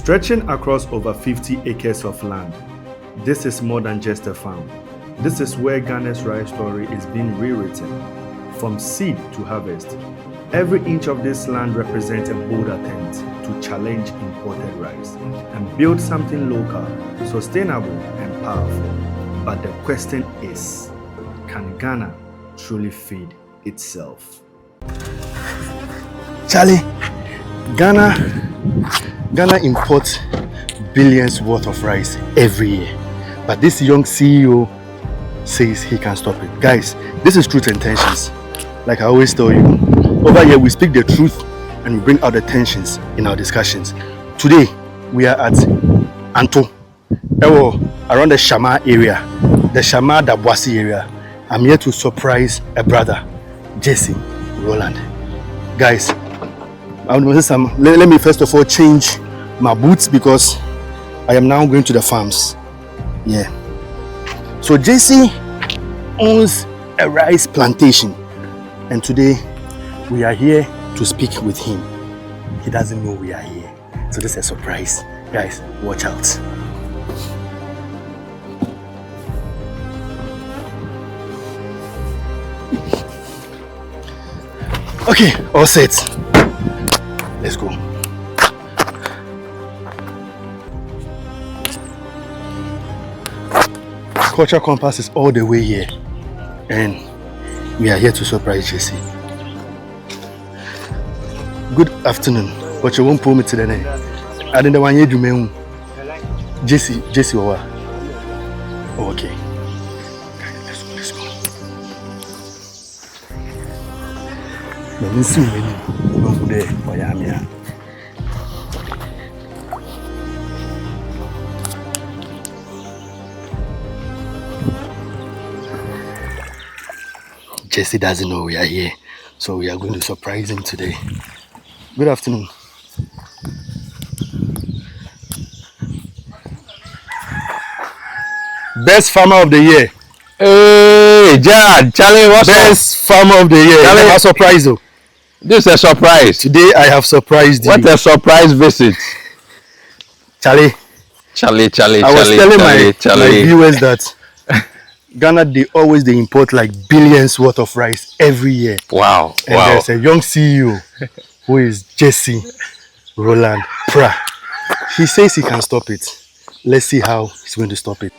Stretching across over 50 acres of land, this is more than just a farm. This is where Ghana's rice story is being rewritten. From seed to harvest, every inch of this land represents a bold attempt to challenge imported rice and build something local, sustainable, and powerful. But the question is, can Ghana truly feed itself? Charlie, Ghana imports billions worth of rice every year. But this young CEO says he can stop it. Guys, this is truth and tensions. Like I always tell you, over here we speak the truth and we bring out the tensions in our discussions. Today, we are at Anto, around the Shama area, the Shama Dabwasi area. I'm here to surprise a brother, Jesse Roland. Guys, let me first of all change my boots because I am now going to the farms. Yeah. So Jesse owns a rice plantation, and today we are here to speak with him. He doesn't know we are here, so this is a surprise. Guys, watch out. Okay, all set. Let's go. Culture Compass is all the way here, and we are here to surprise Jesse. Good afternoon. But you won't pull me to the name. I didn't want you to me. Jesse, oh, okay. Let's go. Let me see when you there. Jesse doesn't know we are here, so we are going to surprise him today. Good afternoon. Best farmer of the year. Hey, Charlie, what's Best farmer of the year. Charlie, a surprise though. This is a surprise. Today I have surprised you. What a surprise visit. Charlie. I was telling my viewers that Ghana, they import like billions worth of rice every year. Wow. And there's a young CEO who is Jesse Roland Pra. He says he can stop it. Let's see how he's going to stop it.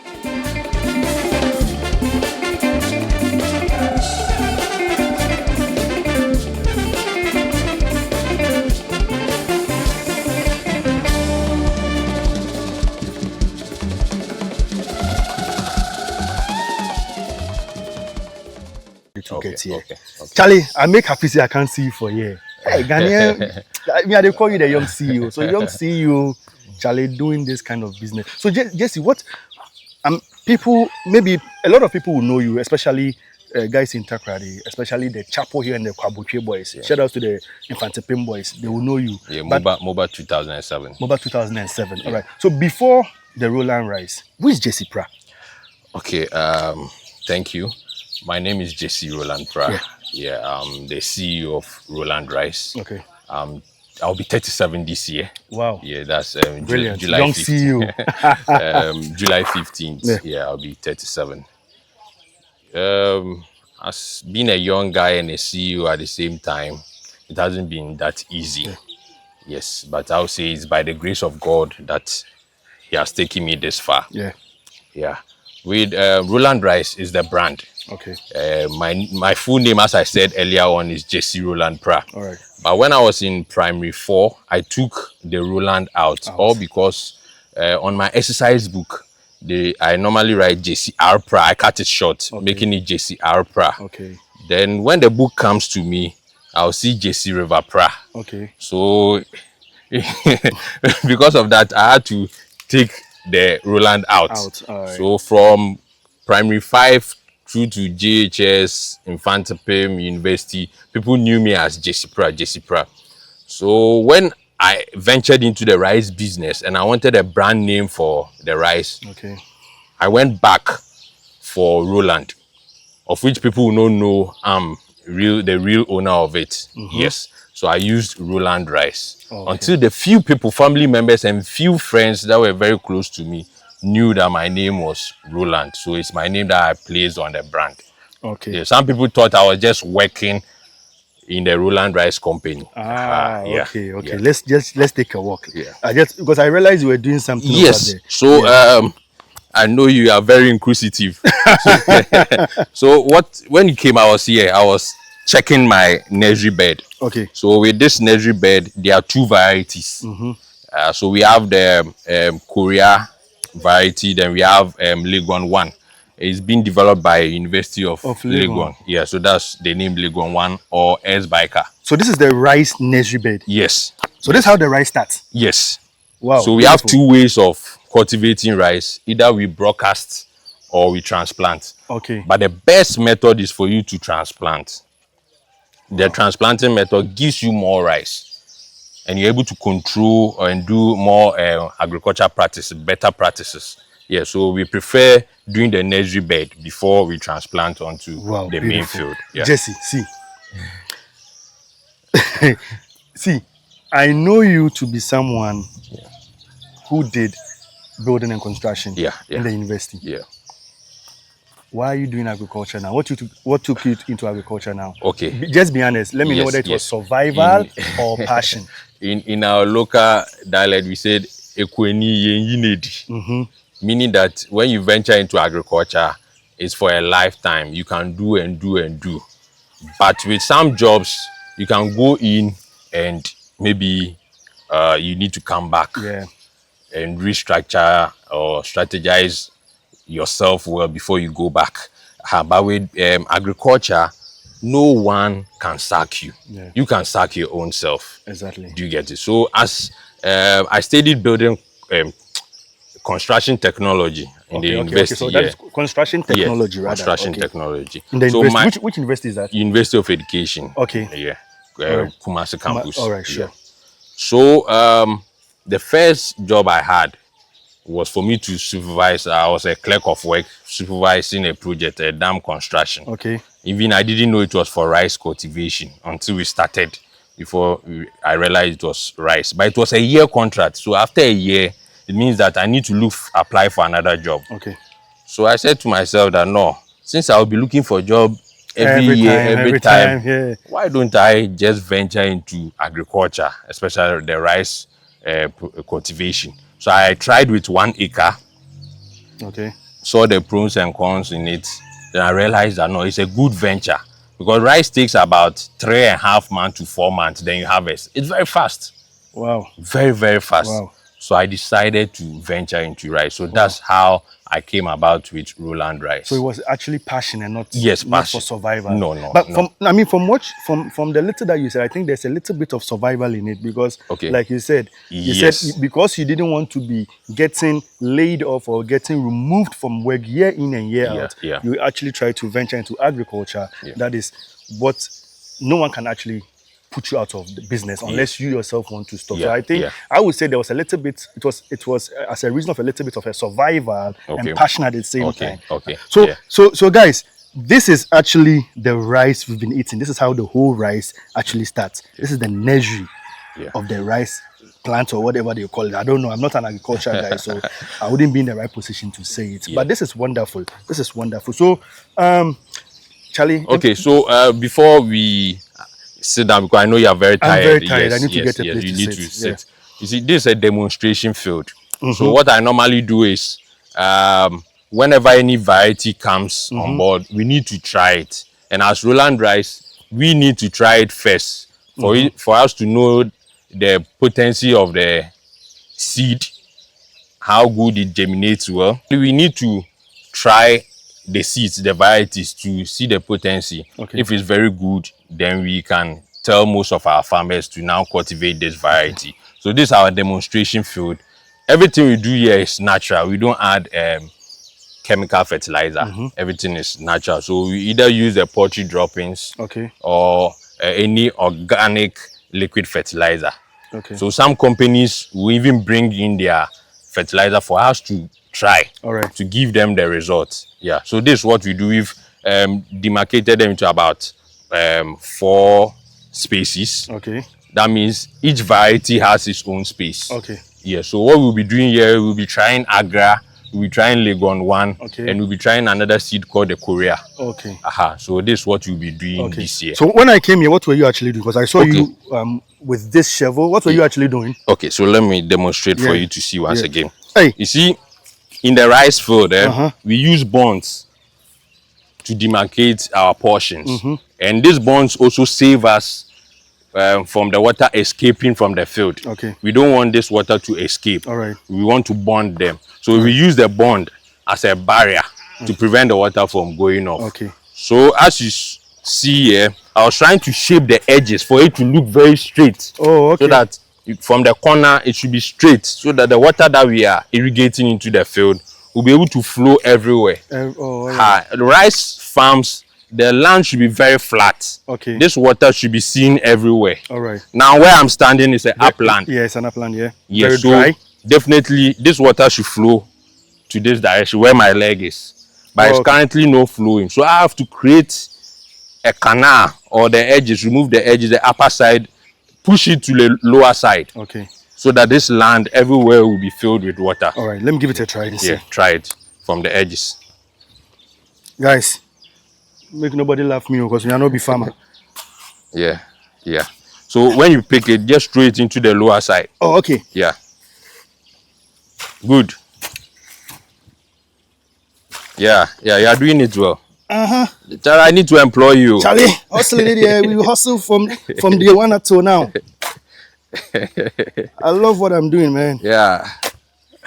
Okay. Charlie, I make happy say I can't see you for a year. Hey, Ghanaian, they call you the young CEO. So young CEO, Charlie, doing this kind of business. So Jesse, what people, maybe a lot of people will know you, especially guys in Takrady, especially the Chapo here and the Kwabuche boys. Yeah. Shout out to the Infantipim boys. They will know you. Yeah, MOBA 2007. MOBA 2007. Yeah. All right. So before the Roland Rice, who is Jesse Pra? Okay. Thank you. My name is Jesse Roland Pra. Yeah. I'm the CEO of Roland Rice. Okay. I'll be 37 this year. Wow. Yeah, that's brilliant. July Young 15th. CEO. July 15th. Yeah, I'll be 37. As being a young guy and a CEO at the same time, it hasn't been that easy. Yeah. Yes, but I'll say it's by the grace of God that He has taken me this far. Yeah. Yeah. With Roland Rice is the brand. Okay. My full name, as I said earlier on, is Jesse Roland Pra. All right. But when I was in primary 4, I took the Roland out. All because on my exercise book, I normally write Jesse R. Pra. I cut it short, making it Jesse R. Pra. Okay. Then when the book comes to me, I'll see Jesse River Pra. Okay. So because of that, I had to take the Roland out. All right. So from primary 5 through to JHS, Infantipim, University, people knew me as Jesse Pra. So when I ventured into the rice business and I wanted a brand name for the rice, I went back for Roland, of which people will not know I'm the real owner of it. Yes. So I used Roland rice Okay. until the few people, family members and few friends that were very close to me knew that my name was Roland. So it's my name that I placed on the brand. Okay. Yeah, some people thought I was just working in the Roland Rice Company. Okay. Yeah. Let's take a walk. Yeah. Because I realized you were doing something over Yes. there. So I know you are very inquisitive. So when you came, I was here. I was checking my nursery bed. Okay. So with this nursery bed, there are two varieties. So we have the Korea variety, then we have Legon 1. It's been developed by University of Legon. Yeah, so that's the name Legon 1 or S Biker. So this is the rice nursery bed. Yes. So this is how the rice starts. Yes. Wow. So we have two ways of cultivating rice. Either we broadcast or we transplant. Okay. But the best method is for you to transplant. The transplanting method gives you more rice, and you're able to control and do more agriculture practices, better practices. Yeah, so we prefer doing the nursery bed before we transplant onto the main field. Yeah. Jesse, see. See, I know you to be someone who did building and construction in the university. Yeah. Why are you doing agriculture now? What took you into agriculture now? Okay. Just be honest. Let me know whether it was survival or passion. In our local dialect, we said ekweni yinedi, meaning that when you venture into agriculture, it's for a lifetime. You can do and do and do. But with some jobs, you can go in and maybe you need to come back and restructure or strategize yourself well before you go back. But with agriculture, no one can sack you. You can sack your own self. Exactly. Do you get it? So as I studied building construction technology in the university. So that is construction technology, rather. Construction technology. In the university, which university is that? University of Education. Okay. Yeah. Kumasi campus. All right, sure. So the first job I had was for me to supervise. I was a clerk of work supervising a project, a dam construction. Okay. Even I didn't know it was for rice cultivation until we started. Before I realized it was rice, but it was a year contract. So after a year, it means that I need to apply for another job. Okay. So I said to myself that no, since I'll be looking for a job every time, why don't I just venture into agriculture, especially the rice cultivation? So I tried with 1 acre. Okay. Saw the pros and cons in it. Then I realized that no, it's a good venture because rice takes about 3.5 months to 4 months. Then you harvest. It's very fast. Wow. Very, very fast. Wow. So I decided to venture into rice. So that's how I came about with Roland rice. So it was actually passion and not for survival. No. But from the little that you said, I think there's a little bit of survival in it because, like you said, said because you didn't want to be getting laid off or getting removed from work year in and year out. Yeah. You actually try to venture into agriculture. Yeah. That is what no one can actually put you out of the business unless you yourself want to stop. So I think I would say there was a little bit. It was as a reason of a little bit of a survival and passion at the same time. So guys, this is actually the rice we've been eating. This is how the whole rice actually starts. This is the nursery of the rice plant or whatever they call it. I don't know. I'm not an agriculture guy, so I wouldn't be in the right position to say it. But this is wonderful. This is wonderful. So, Charlie. Okay. So before we sit down, because I know you are very tired. I'm very tired. I need to get a place you need to to sit. sit. You see, this is a demonstration field. So what I normally do is, whenever any variety comes on board, we need to try it. And as Roland rice, we need to try it first for us to know the potency of the seed, how good it germinates well. We need to try the seeds, the varieties, to see the potency. If it's very good, then we can tell most of our farmers to now cultivate this variety. So this is our demonstration field. Everything we do here is natural. We don't add chemical fertilizer. Everything is natural. So we either use the poultry droppings or any organic liquid fertilizer. So some companies will even bring in their fertilizer for us to try to give them the results. So this is what we do. We've demarcated them into about 4 spaces. Okay. That means each variety has its own space. Okay. Yeah, so what we'll be doing here, we'll be trying Agra, we'll be trying Legon 1, Okay. and we'll be trying another seed called the Korea. Okay. So this is what we'll be doing this year. So when I came here, what were you actually doing? Because I saw you with this shovel. What were you actually doing? Okay, so let me demonstrate for you to see once again. Hey. You see, in the rice field, we use bonds to demarcate our portions. And these bonds also save us from the water escaping from the field. Okay. We don't want this water to escape. All right. We want to bond them. So we use the bond as a barrier to prevent the water from going off. Okay. So as you see here, I was trying to shape the edges for it to look very straight. Oh, okay. So that from the corner, it should be straight. So that the water that we are irrigating into the field will be able to flow everywhere. Right. The rice farms, the land should be very flat. Okay. This water should be seen everywhere. All right. Now where I'm standing is an upland. Yeah, it's an upland, yeah. Yeah, very so dry. definitely this water should flow to this direction where my leg is. But it's currently no flowing. So I have to create a canal or the edges, remove the edges, the upper side, push it to the lower side. Okay. So that this land everywhere will be filled with water. All right, let me give it a try. Yeah, try it from the edges. Guys, make nobody laugh me because we are not be farmer. Yeah. So when you pick it, just throw it into the lower side. Oh, okay. Yeah. Good. Yeah, you are doing it well. Charlie, I need to employ you. Charlie, hustling here. We hustle from day one until now. I love what I'm doing, man. Yeah.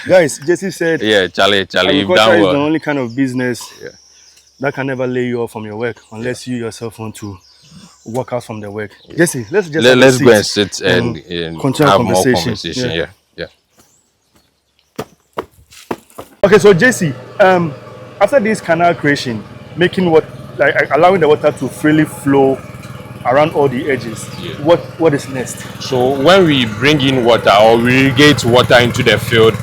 Guys, Jesse said. Yeah, Charlie, you've done agriculture well. is the only kind of business that can never lay you off from your work unless you yourself want to work out from the work. Jesse, let's go and sit and continue have conversation. more conversation. Yeah. Okay, so Jesse, after this canal creation, allowing the water to freely flow around all the edges, what is next? So when we bring in water or we irrigate water into the field,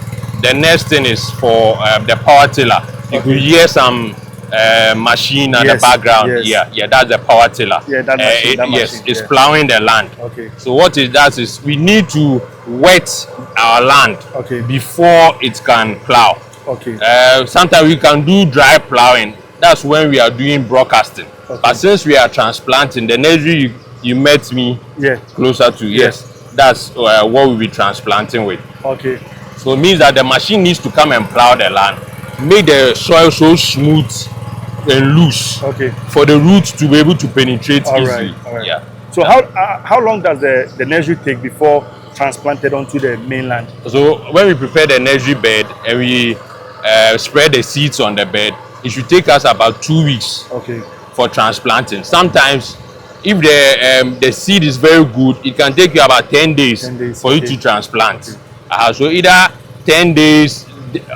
the next thing is for the power tiller. You could hear some machine in the background. Yeah, that's the power tiller. Yeah, that machine. It's plowing the land. Okay. So what it does is we need to wet our land before it can plow. Okay. Sometimes we can do dry plowing. That's when we are doing broadcasting. Okay. But since we are transplanting, the nursery you met me closer to, that's what we'll be transplanting with. Okay. So it means that the machine needs to come and plow the land, make the soil so smooth and loose for the roots to be able to penetrate easily. All right. Yeah. So how long does the nursery take before transplanted onto the mainland? So when we prepare the nursery bed and we spread the seeds on the bed, it should take us about 2 weeks for transplanting. Sometimes if the seed is very good, it can take you about 10 days for you to transplant. So either 10 days,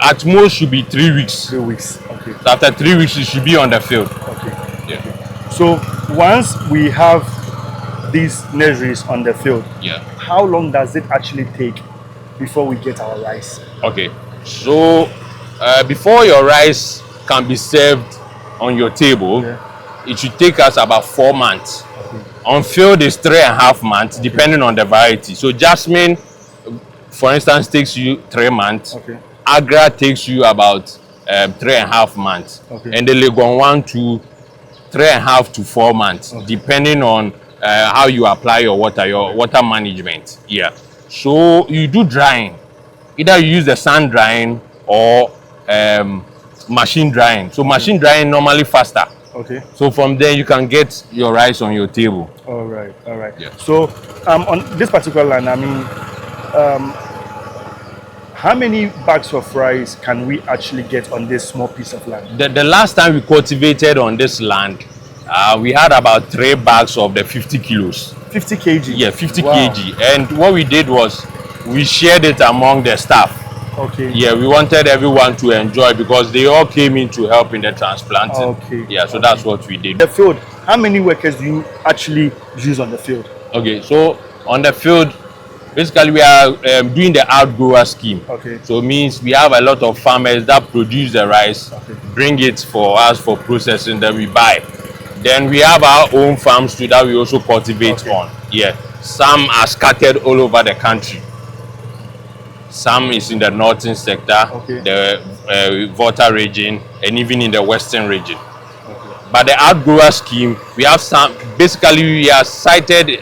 at most should be 3 weeks. 3 weeks. Okay. So after 3 weeks, it should be on the field. Okay. Yeah. So once we have these nurseries on the field, how long does it actually take before we get our rice? Okay. So before your rice can be served on your table, it should take us about 4 months. On field is 3.5 months, depending on the variety. So jasmine, for instance, takes you 3 months. Agra takes you about 3.5 months. And the Legon 1 to 3.5 to 4 months, depending on how you apply your water management. Yeah. So you do drying. Either you use the sun drying or machine drying. So machine drying normally faster. Okay. So from there you can get your rice on your table. All right. Yeah. So on this particular land, I mean, how many bags of rice can we actually get on this small piece of land? The last time we cultivated on this land, we had about 3 bags of the 50 kilos. 50 kg? Yeah, 50 kg. And what we did was we shared it among the staff. Okay. Yeah, we wanted everyone to enjoy because they all came in to help in the transplanting. Okay. Yeah, so that's what we did. The field, how many workers do you actually use on the field? Okay, so on the field, basically we are doing the outgrower scheme. Okay. So it means we have a lot of farmers that produce the rice, bring it for us for processing, then we buy. Then we have our own farms too that we also cultivate on. Yeah, some are scattered all over the country. Some is in the northern sector, Okay. the Volta region, and even in the western region. Okay. But the outgrower scheme, we have some. Basically, we are sited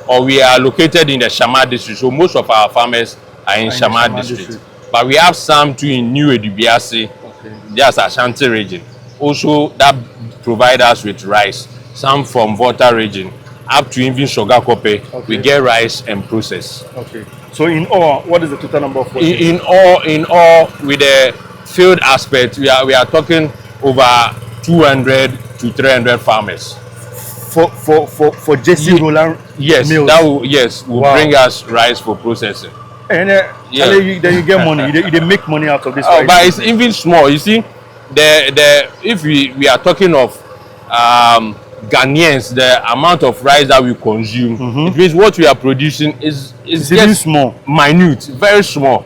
or we are located in the Shama district. So most of our farmers are in Shama district. But we have some too in New Edubiase, Okay. just Ashanti region. Also, that provide us with rice. Some from Volta region, up to even Sogakope. Okay. We get rice and process. Okay. So in all, what is the total number of workers? In all, with the field aspect, we are talking over 200 to 300 farmers. For Jesse Roland Yes, mills. that will Wow. bring us rice for processing. And Yeah. then you get money. You make money out of this. Oh, rice but it's business. even small. You see, if we are talking of Ghanaians, the amount of rice that we consume, it means what we are producing is It's just even small. minute, very small.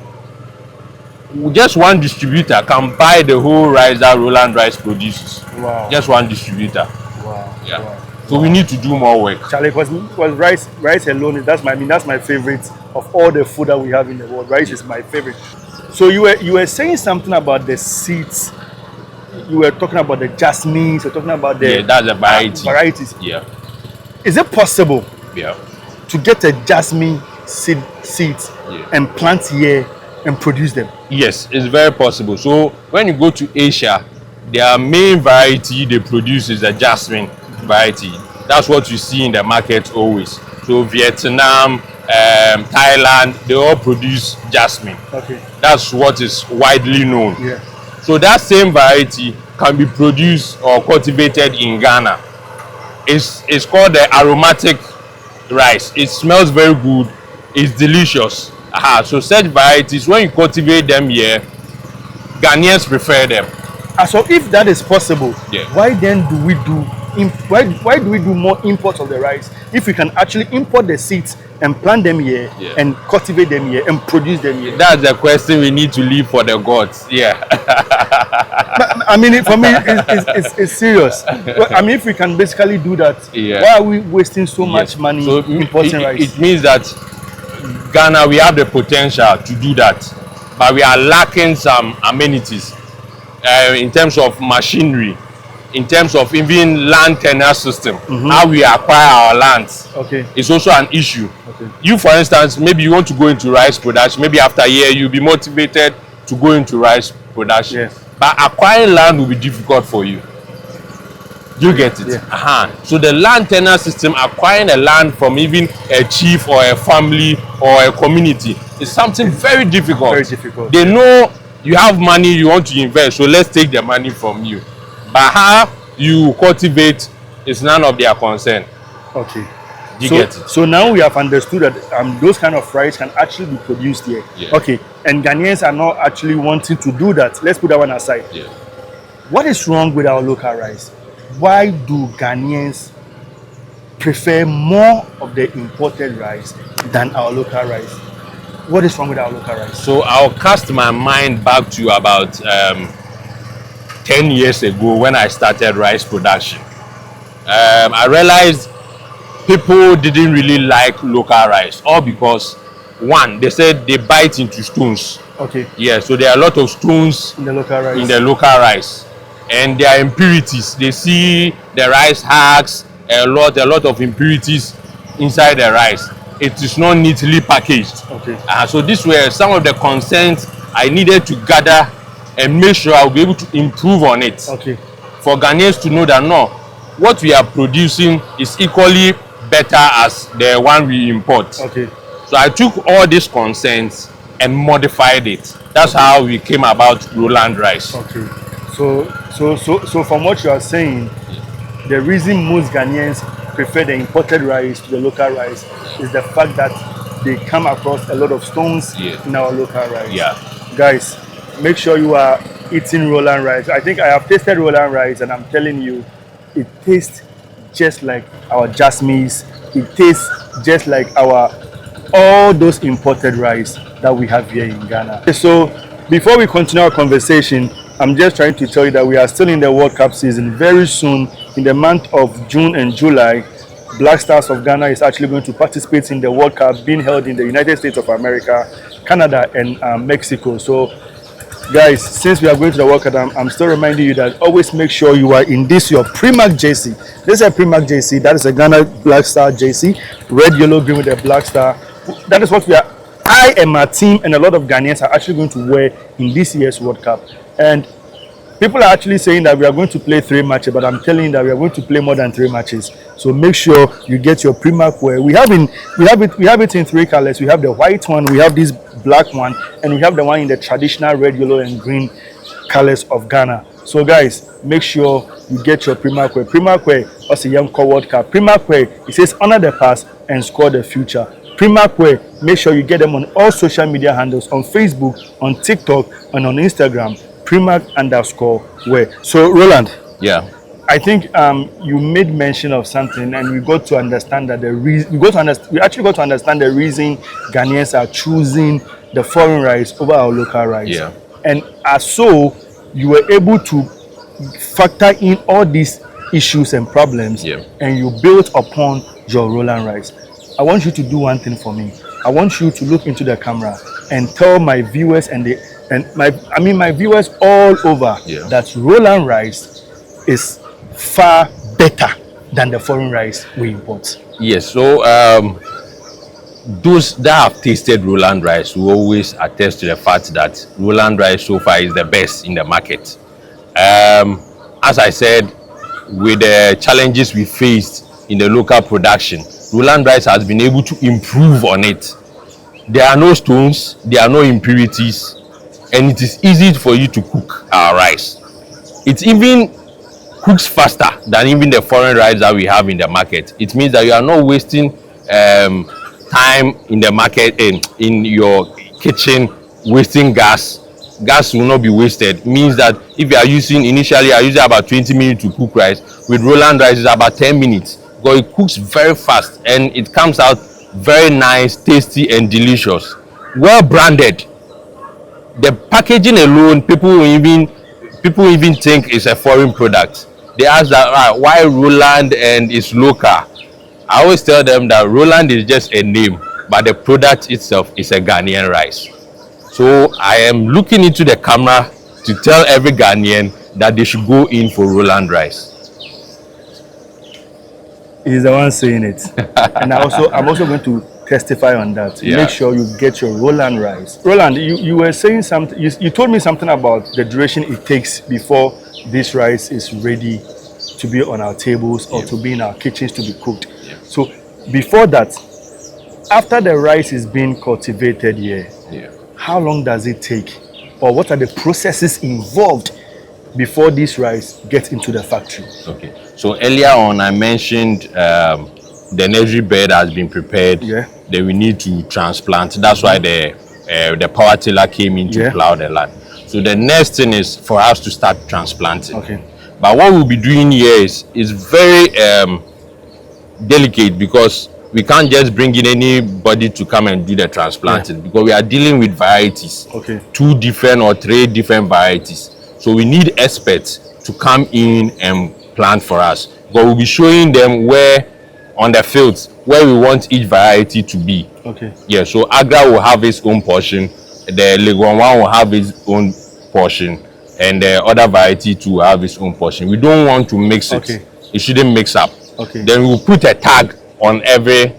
Just one distributor can buy the whole rice that Roland Rice produces. Wow. Just one distributor. Wow. Yeah. Wow. So we need to do more work. Charlie, because rice alone, that's my favorite of all the food that we have in the world. Rice is my favorite. So you were saying something about the seeds. You were talking about the jasmines. You're talking about the That's a variety. varieties. Yeah. Is it possible Yeah. to get a jasmine seeds Yeah. and plant here and produce them? Yes, it's very possible. So when you go to Asia, their main variety they produce is the jasmine variety. That's what you see in the market always. So Vietnam, Thailand, they all produce jasmine. Okay. That's what is widely known. Yeah. So that same variety can be produced or cultivated in Ghana. It's called the aromatic rice. It smells very good. It's delicious. So such varieties, when you cultivate them here, Ghanaians prefer them. So if that is possible, Yeah. why then do we do why do we do more imports of the rice if we can actually import the seeds and plant them here and cultivate them here and produce them here? That's the question we need to leave for the gods. Yeah. I mean, for me, it's serious. Well, I mean, if we can basically do that, why are we wasting so much money So importing rice? it means that Ghana, we have the potential to do that, but we are lacking some amenities in terms of machinery, in terms of even land tenure system, how we acquire our lands. Okay. It's also an issue. Okay. You, for instance, maybe you want to go into rice production. Maybe after a year, you'll be motivated to go into rice production. Yes. But acquiring land will be difficult for you. You get it? Yeah. So the land tenure system, acquiring a land from even a chief or a family or a community, is something very difficult. Very difficult. They know you have money you want to invest, so let's take the money from you. But how you cultivate is none of their concern. Okay. You get it? So now we have understood that those kind of rice can actually be produced here. Yeah. Okay. And Ghanaians are not actually wanting to do that. Let's put that one aside. Yeah. What is wrong with our local rice? Why do Ghanaians prefer more of the imported rice than our local rice? What is wrong with our local rice? So I'll cast my mind back to about 10 years ago when I started rice production. I realized people didn't really like local rice, all because one, they said they bite into stones. Okay. Yeah, so there are a lot of stones In the local rice. in the local rice, and there are impurities. They see the rice hacks a lot of impurities inside the rice. It is not neatly packaged. Okay. So these were some of the concerns I needed to gather and make sure I'll be able to improve on it. Okay. For Ghanaians to know that no, what we are producing is equally better as the one we import. Okay. So I took all these concerns and modified it. That's how we came about Roland Rice. Okay. So from what you are saying, the reason most Ghanaians prefer the imported rice to the local rice is the fact that they come across a lot of stones in our local rice. Yeah. Guys, make sure you are eating Roland rice. I think I have tasted Roland rice and I'm telling you, it tastes just like our jasmines. It tastes just like all those imported rice that we have here in Ghana. So before we continue our conversation, I'm just trying to tell you that we are still in the World Cup season. Very soon, in the month of June and July, Black Stars of Ghana is actually going to participate in the World Cup being held in the United States of America, Canada, and Mexico. So, guys, since we are going to the World Cup, I'm still reminding you that always make sure you are in this your Primark jersey. This is a Primark jersey. That is a Ghana Black Star jersey, red, yellow, green with a black star. That is what we are. I and my team and a lot of Ghanaians are actually going to wear in this year's World Cup. And people are actually saying that we are going to play 3 matches, but I'm telling you that we are going to play more than 3 matches. So make sure you get your Primark wear. We have it in 3 colors. We have the white one, we have this black one, and we have the one in the traditional red, yellow, and green colors of Ghana. So guys, make sure you get your Primark wear. Primark wear also young World Cup. Primark wear, it says honor the past and score the future. Primark wear, make sure you get them on all social media handles, on Facebook, on TikTok, and on Instagram. Primark_wear. So Roland, Yeah. I think you made mention of something, and we got to understand that we actually got to understand the reason Ghanaians are choosing the foreign rice over our local rice. Yeah. And as so, you were able to factor in all these issues and problems, Yeah. and you built upon your Roland rice. I want you to do one thing for me. I want you to look into the camera and tell my viewers my viewers all over that Roland rice is far better than the foreign rice we import. Yes, so those that have tasted Roland rice will always attest to the fact that Roland rice so far is the best in the market. As I said, with the challenges we faced in the local production, Roland rice has been able to improve on it. There are no stones, there are no impurities, and it is easy for you to cook our rice. It even cooks faster than even the foreign rice that we have in the market. It means that you are not wasting time in the market and in your kitchen, wasting gas. Gas will not be wasted. It means that if you are using about 20 minutes to cook rice, with Roland rice it's about 10 minutes, because it cooks very fast and it comes out very nice, tasty, and delicious. Well branded. The packaging alone, people even think it's a foreign product. They ask that why Roland and it's local. I always tell them that Roland is just a name, but the product itself is a Ghanaian rice. So I am looking into the camera to tell every Ghanaian that they should go in for Roland rice. He's the one saying it. And I'm also going to testify on that. Yeah. Make sure you get your Roland rice. Roland, you were saying something, you told me something about the duration it takes before this rice is ready to be on our tables or to be in our kitchens to be cooked. So before that, after the rice is being cultivated here, how long does it take, or what are the processes involved before this rice gets into the factory? Okay, so earlier on I mentioned the nursery bed has been prepared. Then we need to transplant. That's why the power tiller came in to plow the land. So the next thing is for us to start transplanting. Okay. But what we'll be doing here is very delicate, because we can't just bring in anybody to come and do the transplanting, because we are dealing with varieties. Okay. 2 different or 3 different varieties. So we need experts to come in and plant for us. But we'll be showing them where on the fields where we want each variety to be. Okay. Yeah, so Agra will have its own portion, the Legon one will have its own portion, and the other variety too will have its own portion. We don't want to mix it. Okay. It shouldn't mix up. Okay. Then we'll put a tag on every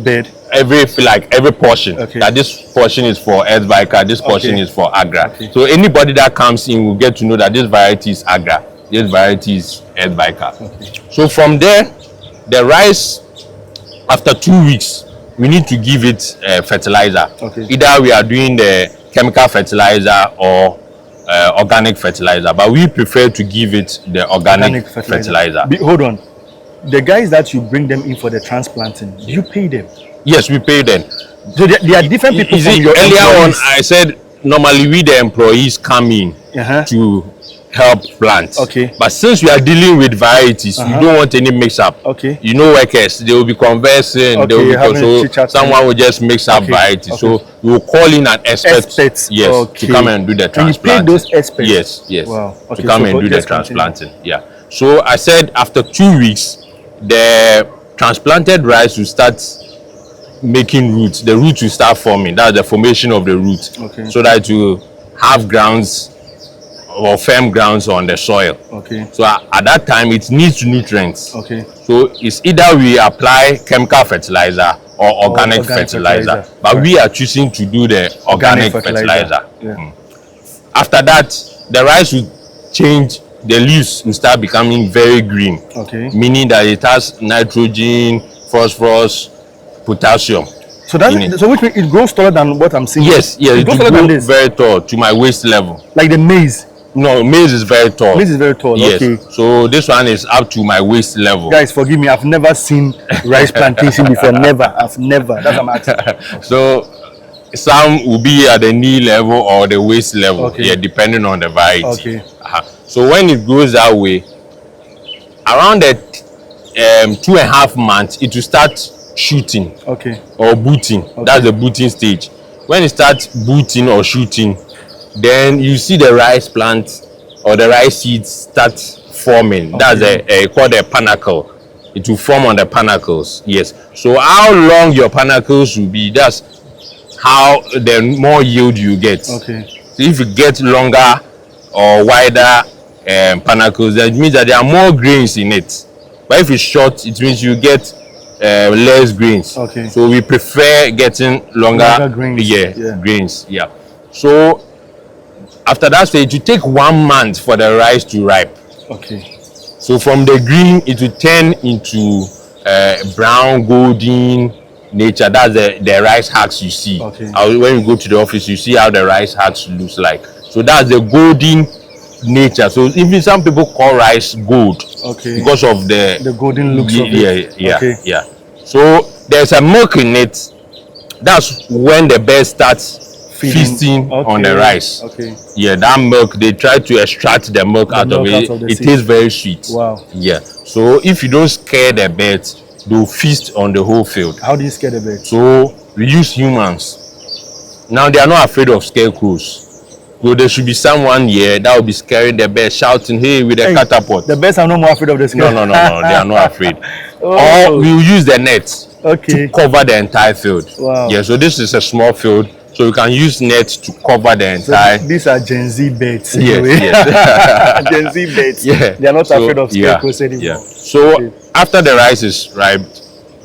bed, every portion. Okay. That this portion is for Earthviker, this portion is for Agra. Okay. So anybody that comes in will get to know that this variety is Agra, this variety is Earthviker. Okay. So from there, the rice, after 2 weeks, we need to give it fertilizer. Okay. Either we are doing the chemical fertilizer or organic fertilizer, but we prefer to give it the organic fertilizer. Hold on. The guys that you bring them in for the transplanting, you pay them? Yes, we pay them. So there are different people from your earlier employees. on I said normally we the employees come in to help plant. Okay. But since we are dealing with varieties, we don't want any mix up. Okay. You know, workers, they will be conversing, Okay, they will be chit-chat. someone will just mix up varieties. Okay. So we will call in an expert, Experts. yes, Okay. to come and do the transplanting. And you pay those experts? Yes. Wow. Okay, to come so and do the just continue. transplanting. Yeah. So I said after 2 weeks, the transplanted rice will start making roots. The roots will start forming. That's the formation of the root. Okay. So that you have grounds or firm grounds on the soil. Okay. So at that time it needs nutrients. Okay. So it's either we apply chemical fertilizer or organic fertilizer. But we are choosing to do the organic fertilizer. Yeah. After that, the rice will change, the leaves will start becoming very green. Okay. Meaning that it has nitrogen, phosphorus, potassium. So which means it grows taller than what I'm seeing. Yes, it grows will taller than grow this. very tall to my waist level. Like the maize. No, maize is very tall. Maize is very tall. Yes. Okay. So this one is up to my waist level. Guys, forgive me. I've never seen rice plantation before. Never. I've never. That's what I'm asking. So some will be at the knee level or the waist level. Okay. Yeah, depending on the variety. Okay. So when it grows that way, around the 2.5 months, it will start shooting. Okay. Or booting. Okay. That's the booting stage. When it starts booting or shooting, then you see the rice plant or the rice seeds start forming. Okay. That's called a panacle. It will form on the panicles. Yes. So how long your panicles will be, that's how the more yield you get. Okay. So if you get longer or wider panicles, that means that there are more grains in it. But if it's short, it means you get less grains. Okay. So we prefer getting longer grains. Yeah, grains. Yeah. So after that stage, it will take 1 month for the rice to ripe. Okay. So from the green, it will turn into brown, golden nature. That's the rice husk you see. Okay. When you go to the office, you see how the rice husk looks like. So that's the golden nature. So even some people call rice gold. Okay. Because of the golden looks of it. Yeah, okay. Yeah. So there's a milk in it. That's when the bird starts feasting on the rice. Okay. Yeah, that milk, they try to extract the milk out of it. It tastes very sweet. Wow. Yeah. So if you don't scare the birds, they'll feast on the whole field. How do you scare the birds? So we use humans. Now they are not afraid of scarecrows. So there should be someone here that will be scaring the birds, shouting, hey, with a catapult. The birds are no more afraid of the scarecrow. No, they are not afraid. Or we will use the net to cover the entire field. Wow. Yeah, so this is a small field. So we can use nets to cover the entire. So these are Gen Z birds. Yes. Gen Z birds. Yeah. They are not afraid of scarecrows anymore. Yeah. So after the rice is ripe,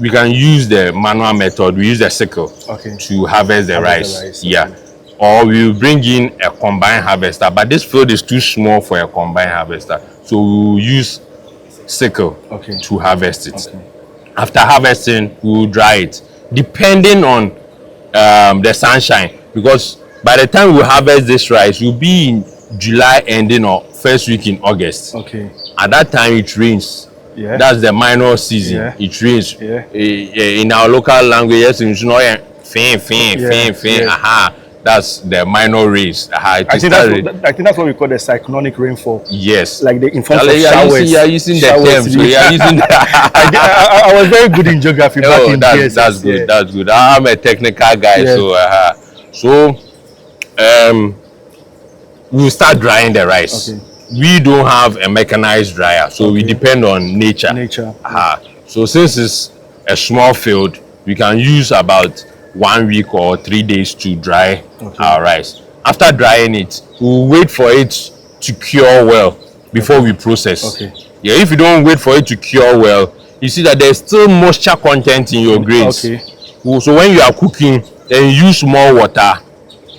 we can use the manual method. We use the sickle to harvest the rice. Yeah. Or we will bring in a combine harvester. But this field is too small for a combine harvester. So we will use sickle to harvest it. Okay. After harvesting, we will dry it. Depending on the sunshine, because by the time we harvest this rice, we'll be in July ending or first week in August. Okay. At that time it rains. Yeah. That's the minor season. Yeah. It rains. Yeah. In our local language, yes, it's not fin. Aha. That's the minor rains. I think that's what we call the cyclonic rainfall. Yes. Like the in front of showers. You are using the terms. So you are using I was very good in geography back in years. That's good. Yeah. That's good. I'm a technical guy, so we'll start drying the rice. Okay. We don't have a mechanized dryer, so we depend on nature. So since it's a small field, we can use about 1 week or 3 days to dry our rice. After drying it, we'll wait for it to cure well before we process. Okay. Yeah, if you don't wait for it to cure well, you see that there's still moisture content in your grains. Okay. So when you are cooking and you use more water,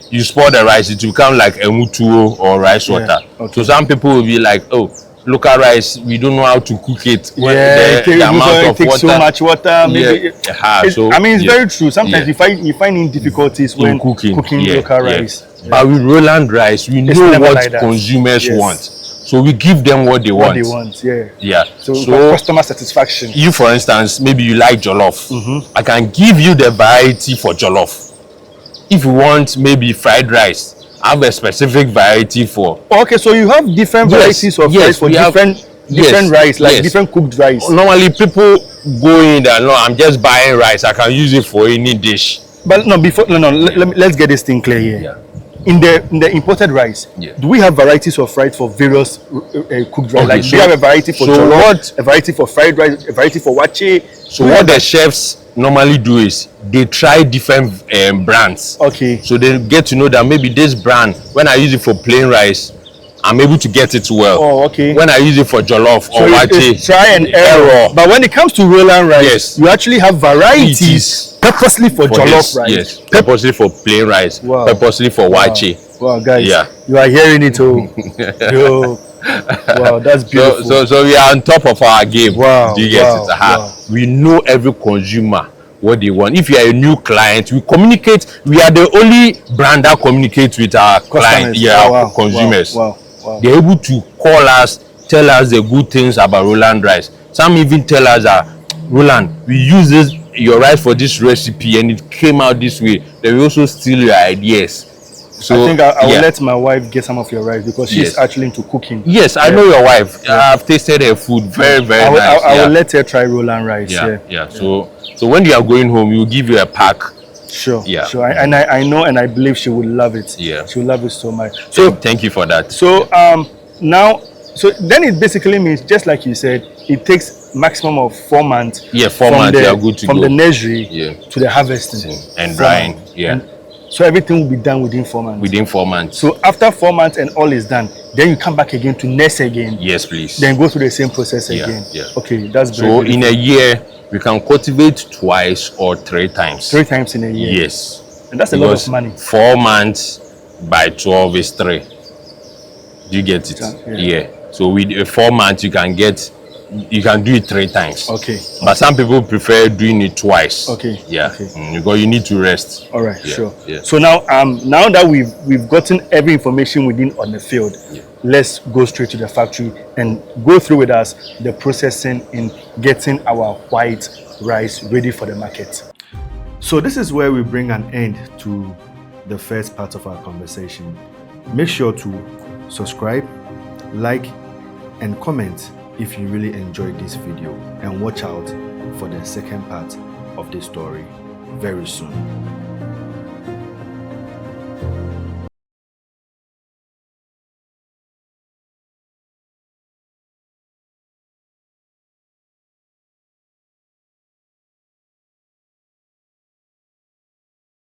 you spoil the rice, it will become like a mutuo or rice water. Okay. So some people will be like, oh, local rice, we don't know how to cook it. The amount of water. So much water. Maybe it's very true. Sometimes you find difficulties when cooking local rice. Yeah. But with Roland rice, we know what consumers want. So we give them what they want. Yeah. So customer satisfaction. You, for instance, maybe you like jollof. I can give you the variety for jollof. If you want maybe fried rice, I have a specific variety for. Okay, so you have different varieties of rice for different rice, like different cooked rice. Normally people go in there, no, I'm just buying rice. I can use it for any dish. But let's get this thing clear here. Yeah. in the imported rice, Yeah. do we have varieties of rice for various cooked rice? Okay, Like, do so- you have a variety for so jollof, what- a variety for fried rice, a variety for wache? So what the chefs normally do is they try different brands. Okay. So they get to know that maybe this brand, when I use it for plain rice, I'm able to get it well. Oh, okay. When I use it for jollof So or it's wache, try and error. But when it comes to Roland rice, Yes. you actually have It varieties is purposely for for jollof this, rice. yes, purposely for plain rice, Wow. purposely for wache. Wow, guys, Yeah. you are hearing it, oh. Yo. Wow, that's beautiful. So we are on top of our game. Wow, Do you get wow, it? Aha. wow. We know every consumer what they want. If you are a new client, we communicate. We are the only brand that communicates with our client, Wow, consumers. Wow, wow. They're able to call us, tell us the good things about Roland rice. Some even tell us that, Roland, we use this your rice for this recipe and it came out this way. They will also steal your ideas. So I think I will let my wife get some of your rice because she's Yes. actually into cooking. Yes, I know your wife. I've tasted her food. Very, very nice. I will let her try Roland rice. Yeah. So when you are going home, we'll give you a pack. Sure. Yeah. Sure. I know and I believe she would love it. Yeah. She will love it so much. So thank you for that. So now, so then it basically means, just like you said, it takes maximum of 4 months. Yeah, 4 months, you are good to from go. the nursery Yeah. to the harvesting And 4 drying. months. Yeah. And so everything will be done within 4 months. Within 4 months. So after 4 months and all is done, then you come back again to nurse again. Yes, please. Then go through the same process Yeah, again. yeah. Okay, that's very So beautiful. in a year, we can cultivate twice or 3 times. 3 times in a year. Yes. And that's a lot Because of money. 4 months by 12 is 3. Do you get it? Yeah. So with 4 months, you can do it 3 times. Okay. But some people prefer doing it twice. Okay. Yeah. Okay. Because you need to rest. All right, Yeah, sure. yeah. So now that we've gotten every information within on the field, let's go straight to the factory and go through with us the processing in getting our white rice ready for the market. So this is where we bring an end to the first part of our conversation. Make sure to subscribe, like, and comment if you really enjoyed this video, and watch out for the second part of this story very soon.